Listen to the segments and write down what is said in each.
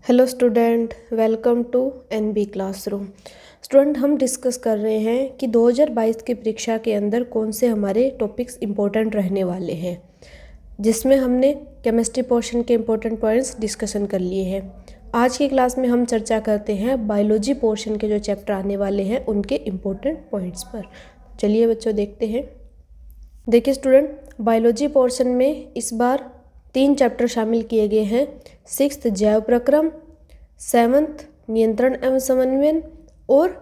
Hello student, welcome to NB classroom. Student, हम discuss कर रहे हैं कि 2022 की परीक्षा के अंदर कौन से हमारे टॉपिक्स इम्पोर्टेंट रहने वाले हैं, जिसमें हमने केमिस्ट्री पोर्शन के इम्पोर्टेंट पॉइंट्स डिस्कशन कर लिए हैं। आज की क्लास में हम चर्चा करते हैं बायोलॉजी पोर्शन के जो चैप्टर आने वाले हैं उनके इम्पोर्टेंट पॉइंट्स पर। चलिए बच्चों, देखते हैं। देखिए स्टूडेंट, बायोलॉजी पोर्शन में इस बार 3 चैप्टर शामिल किए गए हैं। 6th जैव प्रक्रम, 7th नियंत्रण एवं समन्वयन और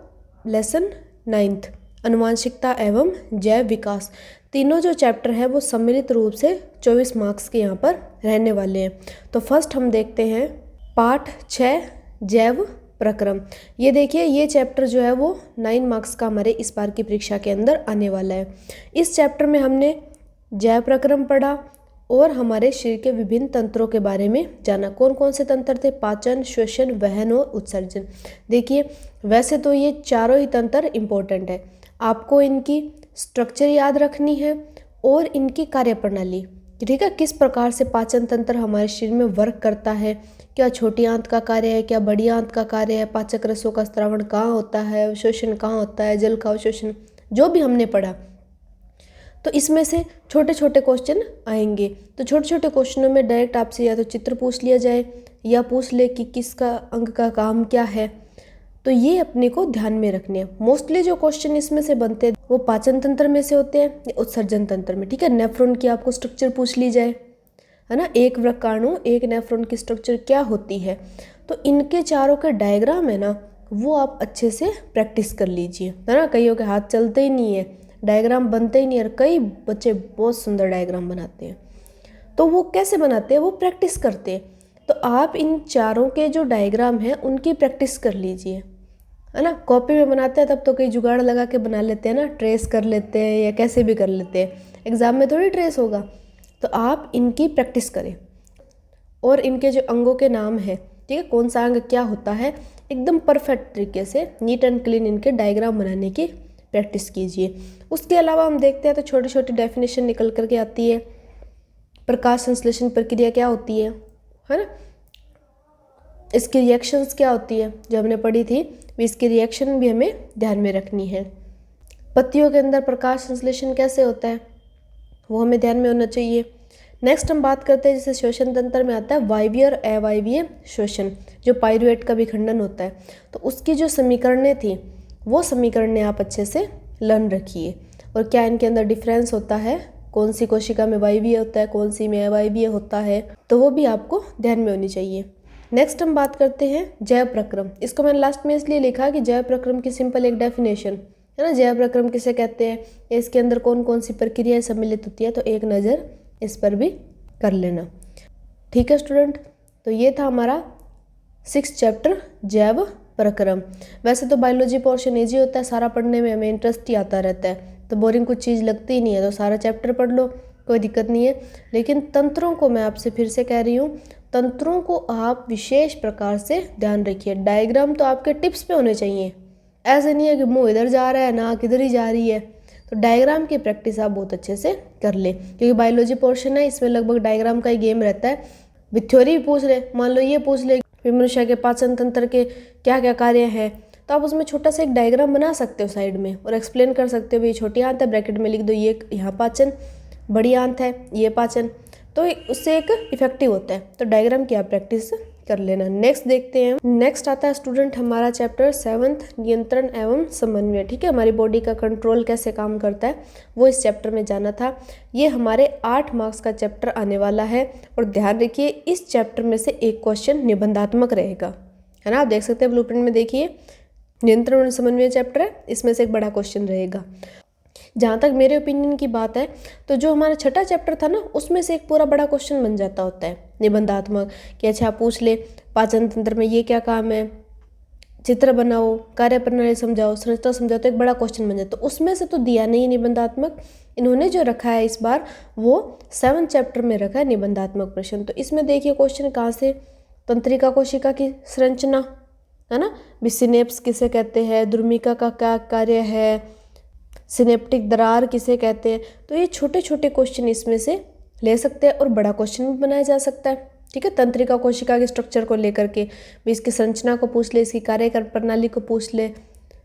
लेसन 9th अनुवांशिकता एवं जैव विकास। तीनों जो चैप्टर है वो सम्मिलित रूप से 24 मार्क्स के यहाँ पर रहने वाले हैं। तो फर्स्ट हम देखते हैं पाठ 6 जैव प्रक्रम। ये देखिए, ये चैप्टर जो है वो 9 मार्क्स का हमारे इस बार की परीक्षा के अंदर आने वाला है। इस चैप्टर में हमने जैव प्रक्रम पढ़ा और हमारे शरीर के विभिन्न तंत्रों के बारे में जाना। कौन कौन से तंत्र थे? पाचन, श्वसन, वहन और उत्सर्जन। देखिए, वैसे तो ये चारों ही तंत्र इम्पोर्टेंट है, आपको इनकी स्ट्रक्चर याद रखनी है और इनकी कार्यप्रणाली, ठीक है। किस प्रकार से पाचन तंत्र हमारे शरीर में वर्क करता है, क्या छोटी आंत का कार्य है, क्या बड़ी आंत का कार्य है, पाचक रसों का स्त्रावण कहाँ होता है, अवशोषण कहाँ होता है, जल का अवशोषण, जो भी हमने पढ़ा। तो इसमें से छोटे छोटे क्वेश्चन आएंगे। तो छोटे छोटे क्वेश्चनों में डायरेक्ट आपसे या तो चित्र पूछ लिया जाए या पूछ ले कि किसका अंग का काम क्या है। तो ये अपने को ध्यान में रखने हैं। मोस्टली जो क्वेश्चन इसमें से बनते हैं वो पाचन तंत्र में से होते हैं या उत्सर्जन तंत्र में, ठीक है। नेफ्रॉन की आपको स्ट्रक्चर पूछ ली जाए, है ना, एक वृक्काणु एक नेफ्रॉन की स्ट्रक्चर क्या होती है। तो इनके चारों के डायग्राम है ना, वो आप अच्छे से प्रैक्टिस कर लीजिए, है ना। कईयों के हाथ चलते ही नहीं है, डायग्राम बनते ही नहीं, और कई बच्चे बहुत सुंदर डायग्राम बनाते हैं। तो वो कैसे बनाते हैं? वो प्रैक्टिस करते हैं। तो आप इन चारों के जो डायग्राम हैं उनकी प्रैक्टिस कर लीजिए, है ना। कॉपी में बनाते हैं तब तो कई जुगाड़ लगा के बना लेते हैं ना, ट्रेस कर लेते हैं या कैसे भी कर लेते हैं, एग्जाम में थोड़ी ट्रेस होगा। तो आप इनकी प्रैक्टिस करें और इनके जो अंगों के नाम है, ठीक है, कौन सा अंग क्या होता है, एकदम परफेक्ट तरीके से नीट एंड क्लीन इनके डायग्राम बनाने की प्रैक्टिस कीजिए। उसके अलावा हम देखते हैं तो छोटी छोटी डेफिनेशन निकल करके आती है। प्रकाश संश्लेषण प्रक्रिया क्या होती है ना, इसकी रिएक्शंस क्या होती है जो हमने पढ़ी थी, इसकी रिएक्शन भी हमें ध्यान में रखनी है। पत्तियों के अंदर प्रकाश संश्लेषण कैसे होता है वो हमें ध्यान में होना चाहिए। नेक्स्ट हम बात करते हैं, जैसे श्वसन तंत्र में आता है वायवीय और अवायवीय श्वसन, जो पाइरूवेट का विखंडन होता है। तो उसकी जो समीकरणें थी वो समीकरणें आप अच्छे से लर्न रखिए, और क्या इनके अंदर डिफरेंस होता है, कौन सी कोशिका में वायवीय होता है, कौन सी में अवायवीय होता है, तो वो भी आपको ध्यान में होनी चाहिए। नेक्स्ट हम बात करते हैं जैव प्रक्रम। इसको मैंने लास्ट में इसलिए लिखा कि जैव प्रक्रम की सिंपल एक डेफिनेशन है ना, जैव प्रक्रम किसे कहते हैं, इसके अंदर कौन कौन सी प्रक्रियाएं सम्मिलित होती है, तो एक नज़र इस पर भी कर लेना, ठीक है स्टूडेंट। तो ये था हमारा 6th चैप्टर जैव प्रक्रम। वैसे तो बायोलॉजी पोर्शन ईजी होता है, सारा पढ़ने में हमें इंटरेस्ट ही आता रहता है, तो बोरिंग कुछ चीज़ लगती ही नहीं है, तो सारा चैप्टर पढ़ लो, कोई दिक्कत नहीं है। लेकिन तंत्रों को मैं आपसे फिर से कह रही हूँ, तंत्रों को आप विशेष प्रकार से ध्यान रखिए। डायग्राम तो आपके टिप्स पे होने चाहिए, ऐसे नहीं है कि मुँह इधर जा रहा है नाक इधर ही जा रही है। तो डायग्राम की प्रैक्टिस आप बहुत अच्छे से कर ले, क्योंकि बायोलॉजी पोर्शन है, इसमें लगभग डायग्राम का ही गेम रहता है। विथ थ्योरी भी पूछ ले, मान लो ये पूछ ले मनुष्य के पाचन तंत्र के क्या क्या कार्य हैं, तो आप उसमें छोटा सा एक डायग्राम बना सकते हो साइड में और एक्सप्लेन कर सकते हो, ये छोटी आंत है, ब्रैकेट में लिख दो ये यहाँ पाचन, बड़ी आंत है ये पाचन, तो उससे एक इफेक्टिव होता है। तो डायग्राम की आप प्रैक्टिस कर लेना। नेक्स्ट देखते हैं, नेक्स्ट आता है स्टूडेंट हमारा चैप्टर 7th नियंत्रण एवं समन्वय, ठीक है। हमारी बॉडी का कंट्रोल कैसे काम करता है वो इस चैप्टर में जाना था। ये हमारे 8 मार्क्स का चैप्टर आने वाला है, और ध्यान रखिए इस चैप्टर में से एक क्वेश्चन निबंधात्मक रहेगा, है ना। आप देख सकते हैं ब्लूप्रिंट में, देखिए नियंत्रण एवं समन्वय चैप्टर है, इसमें से एक बड़ा क्वेश्चन रहेगा। जहाँ तक मेरे ओपिनियन की बात है, तो जो हमारा 6ठा चैप्टर था ना, उसमें से एक पूरा बड़ा क्वेश्चन बन जाता होता है निबंधात्मक, कि अच्छा पूछ ले पाचन तंत्र में ये क्या काम है, चित्र बनाओ, कार्य प्रणाली समझाओ, संरचना समझाओ, तो एक बड़ा क्वेश्चन बन जाता है। तो उसमें से तो दिया नहीं निबंधात्मक, इन्होंने जो रखा है इस बार वो 7th चैप्टर में रखा है निबंधात्मक प्रश्न। तो इसमें देखिए क्वेश्चन कहाँ से, तंत्रिका कोशिका की संरचना, है ना, सिनेप्स किसे कहते हैं, द्रुमिका का क्या कार्य है, सिनेप्टिक दरार किसे कहते हैं। तो ये छोटे छोटे क्वेश्चन इसमें से ले सकते हैं और बड़ा क्वेश्चन भी बनाया जा सकता है, ठीक है, तंत्रिका कोशिका के स्ट्रक्चर को लेकर के भी इसकी संरचना को पूछ ले, इसकी कार्य प्रणाली को पूछ ले,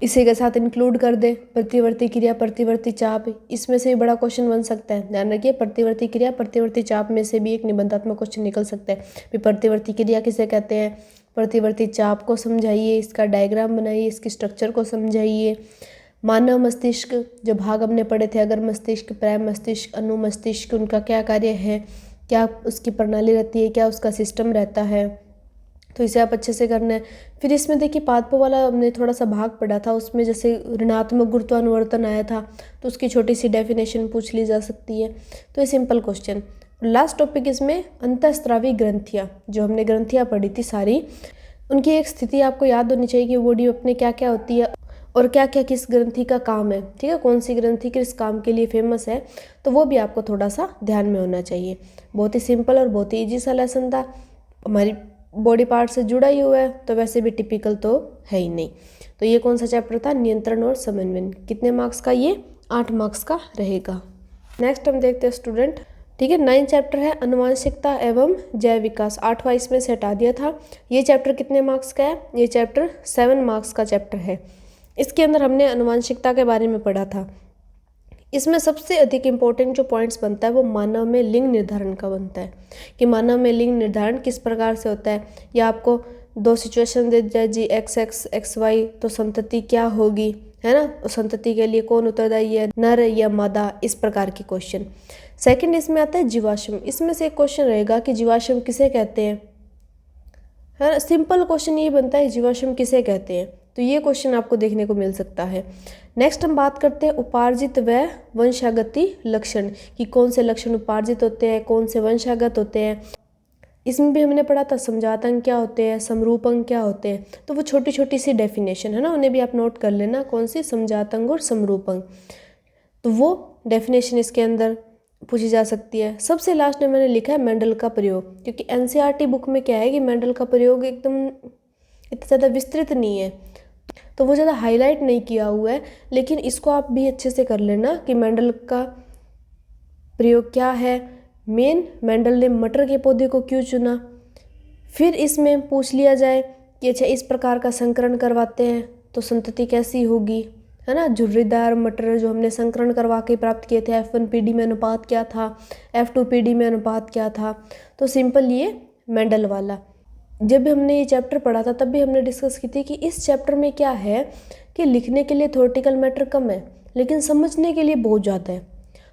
इसी के साथ इंक्लूड कर दे प्रतिवर्ती क्रिया, प्रतिवर्ती चाप, इसमें से भी बड़ा क्वेश्चन बन सकता है। ध्यान रखिए, प्रतिवर्ती क्रिया, प्रतिवर्ती चाप में से भी एक निबंधात्मक क्वेश्चन निकल सकता है। भी प्रतिवर्ती क्रिया किसे कहते हैं, प्रतिवर्ती चाप को समझाइए, इसका डायग्राम बनाइए, इसकी स्ट्रक्चर को समझाइए। मानव मस्तिष्क जो भाग हमने पढ़े थे, अगर मस्तिष्क, प्राइम मस्तिष्क, अनु मस्तिष्क, उनका क्या कार्य है, क्या उसकी प्रणाली रहती है, क्या उसका सिस्टम रहता है, तो इसे आप अच्छे से करना है। फिर इसमें देखिए पादपों वाला हमने थोड़ा सा भाग पढ़ा था, उसमें जैसे ऋणात्मक गुरुत्वानुवर्तन आया था तो उसकी छोटी सी डेफिनेशन पूछ ली जा सकती है। तो ये सिंपल क्वेश्चन। लास्ट टॉपिक इसमें अंतःस्रावी ग्रंथियाँ, जो हमने ग्रंथियाँ पढ़ी थी सारी, उनकी एक स्थिति आपको याद होनी चाहिए कि बॉडी में अपने क्या क्या होती है और क्या क्या किस ग्रंथि का काम है, ठीक है, कौन सी ग्रंथि किस काम के लिए फेमस है, तो वो भी आपको थोड़ा सा ध्यान में होना चाहिए। बहुत ही सिंपल और बहुत ही ईजी सा लेसन था, हमारी बॉडी पार्ट से जुड़ा ही हुआ है, तो वैसे भी टिपिकल तो है ही नहीं। तो ये कौन सा चैप्टर था, नियंत्रण और समन्वय। कितने मार्क्स का, ये 8 मार्क्स का रहेगा। नेक्स्ट हम देखते हैं स्टूडेंट, ठीक है, 9 चैप्टर है आनुवांशिकता एवं जैव विकास, 8वां इसमें से हटा दिया था। ये चैप्टर कितने मार्क्स का है, ये चैप्टर 7 मार्क्स का चैप्टर है। इसके अंदर हमने आनुवांशिकता के बारे में पढ़ा था। इसमें सबसे अधिक इम्पोर्टेंट जो पॉइंट्स बनता है वो मानव में लिंग निर्धारण का बनता है, कि मानव में लिंग निर्धारण किस प्रकार से होता है। या आपको 2 सिचुएशन दे जाए जी, XX XY, तो संतति क्या होगी, है ना, संतति के लिए कौन उत्तरदायी है, नर या मादा, इस प्रकार के क्वेश्चन। सेकंड इसमें आता है जीवाश्म। इसमें से एक क्वेश्चन रहेगा कि जीवाश्म किसे कहते हैं, है ना, सिंपल क्वेश्चन ये बनता है जीवाश्म किसे कहते हैं, तो ये क्वेश्चन आपको देखने को मिल सकता है। नेक्स्ट हम बात करते हैं उपार्जित व वंशागति लक्षण, कि कौन से लक्षण उपार्जित होते हैं, कौन से वंशागत होते हैं। इसमें भी हमने पढ़ा था समजात अंग क्या होते हैं, समरूप अंग क्या होते हैं, तो वो छोटी छोटी सी डेफिनेशन है ना, उन्हें भी आप नोट कर लेना, कौन सी, समजात अंग और समरूप अंग, तो वो डेफिनेशन इसके अंदर पूछी जा सकती है। सबसे लास्ट में मैंने लिखा है मेंडल का प्रयोग, क्योंकि NCERT बुक में क्या है कि मेंडल का प्रयोग एकदम इतना ज़्यादा विस्तृत नहीं है, तो वो ज़्यादा हाईलाइट नहीं किया हुआ है, लेकिन इसको आप भी अच्छे से कर लेना कि मेंडल का प्रयोग क्या है, मेन मेंडल ने मटर के पौधे को क्यों चुना। फिर इसमें पूछ लिया जाए कि अच्छा इस प्रकार का संकरण करवाते हैं तो संतति कैसी होगी, है ना, झुर्रीदार मटर जो हमने संकरण करवा के प्राप्त किए थे, F1PD में अनुपात क्या था, F2PD में अनुपात क्या था। तो सिंपल ये मेंडल वाला। जब हमने ये चैप्टर पढ़ा था तब भी हमने डिस्कस की थी कि इस चैप्टर में क्या है कि लिखने के लिए थ्योरेटिकल मैटर कम है लेकिन समझने के लिए बहुत ज़्यादा है।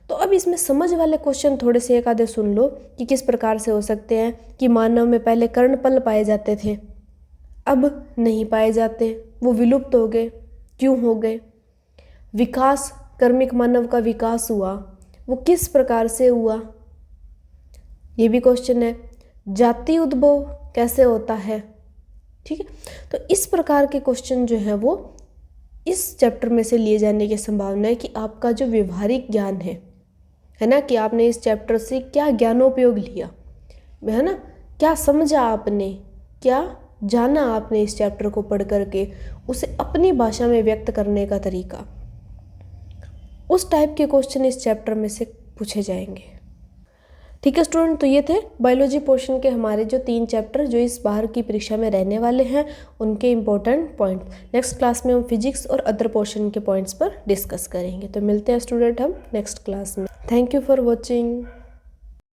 तो अब इसमें समझ वाले क्वेश्चन थोड़े से एक आधे सुन लो कि किस प्रकार से हो सकते हैं। कि मानव में पहले कर्णपल पाए जाते थे, अब नहीं पाए जाते, वो विलुप्त हो गए, क्यों हो गए। विकास, कर्मिक मानव का विकास हुआ, वो किस प्रकार से हुआ, ये भी क्वेश्चन है। जाति उद्भव कैसे होता है, ठीक है। तो इस प्रकार के क्वेश्चन जो है वो इस चैप्टर में से लिए जाने की संभावना है कि आपका जो व्यवहारिक ज्ञान है ना, कि आपने इस चैप्टर से क्या ज्ञानोपयोग लिया, है ना, क्या समझा आपने, क्या जाना आपने इस चैप्टर को पढ़ करके, उसे अपनी भाषा में व्यक्त करने का तरीका, उस टाइप के क्वेश्चन इस चैप्टर में से पूछे जाएंगे। ठीक है स्टूडेंट, तो ये थे बायोलॉजी पोर्शन के हमारे जो 3 चैप्टर जो इस बार की परीक्षा में रहने वाले हैं, उनके इम्पोर्टेंट पॉइंट। नेक्स्ट क्लास में हम फिजिक्स और अदर पोर्शन के पॉइंट्स पर डिस्कस करेंगे। तो मिलते हैं स्टूडेंट हम नेक्स्ट क्लास में। Thank you for watching.